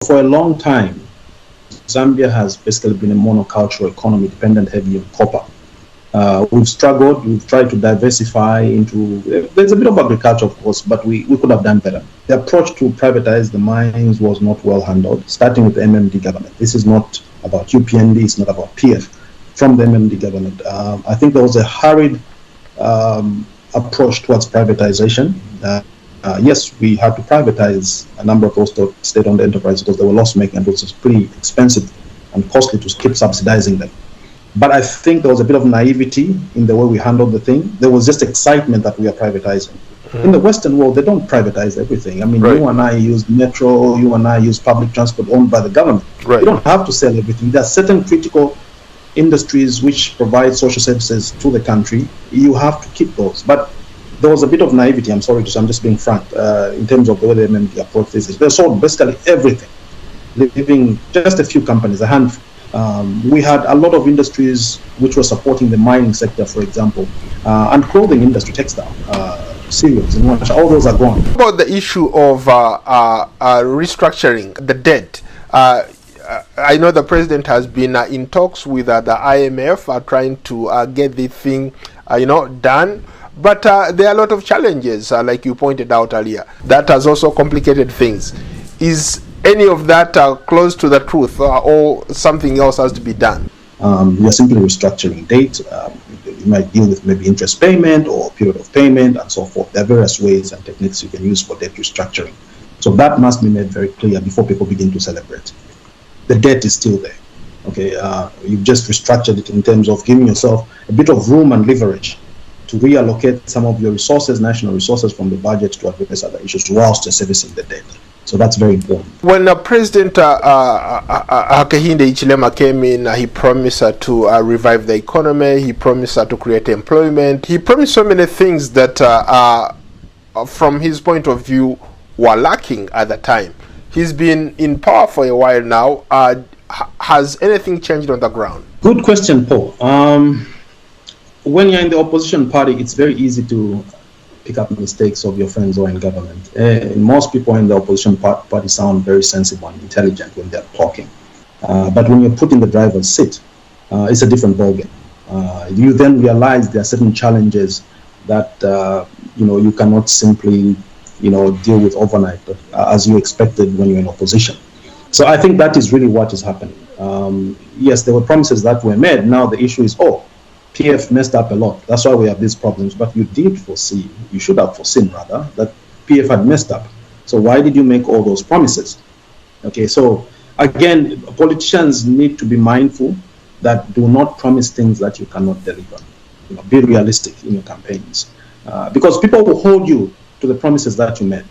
for a long time, Zambia has basically been a monocultural economy dependent heavily on copper. We've struggled, we've tried to diversify into, there's a bit of agriculture, of course, but we could have done better. The approach to privatize the mines was not well handled, starting with the MMD government. This is not about UPND, it's not about PF, from the MMD government. I think there was a hurried approach towards privatization. Yes, we had to privatize a number of those state-owned enterprises because they were loss-making and it was pretty expensive and costly to keep subsidizing them. But I think there was a bit of naivety in the way we handled the thing. There was just excitement that we are privatizing. In the Western world, they don't privatize everything. I mean, you and I use metro, you and I use public transport owned by the government. You don't have to sell everything. There are certain critical industries which provide social services to the country. You have to keep those. But there was a bit of naivety, I'm sorry to say, I'm just being frank, in terms of the way the MMD approach this. They sold basically everything, leaving just a few companies, a handful. We had a lot of industries which were supporting the mining sector, for example, and clothing industry, textile, cereals, and all those are gone. About the issue of restructuring the debt, I know the president has been in talks with the IMF trying to get the thing, done. But there are a lot of challenges, like you pointed out earlier. That has also complicated things. Is any of that close to the truth, or something else has to be done? We are simply restructuring debt. You might deal with maybe interest payment or period of payment and so forth. There are various ways and techniques you can use for debt restructuring. So that must be made very clear before people begin to celebrate. The debt is still there. Okay, you've just restructured it in terms of giving yourself a bit of room and leverage to reallocate some of your resources, national resources, from the budget to address other issues whilst you're servicing the debt. So that's very important. When President Hakainde Hichilema came in, he promised to revive the economy, he promised to create employment, he promised so many things that from his point of view were lacking at the time. He's been in power for a while now. Has anything changed on the ground? Good question, Paul. When you're in the opposition party, it's very easy to pick up mistakes of your friends who are in government. Most people in the opposition party sound very sensible and intelligent when they're talking. But when you're put in the driver's seat, it's a different ballgame. You then realize there are certain challenges that you cannot simply deal with overnight, as you expected when you're in opposition. So I think that is really what is happening. Yes, there were promises that were made. Now the issue is, PF messed up a lot. That's why we have these problems. But you did foresee, you should have foreseen rather, that PF had messed up. So why did you make all those promises? Okay, so again, politicians need to be mindful that do not promise things that you cannot deliver. Be realistic in your campaigns. Because people will hold you to the promises that you made.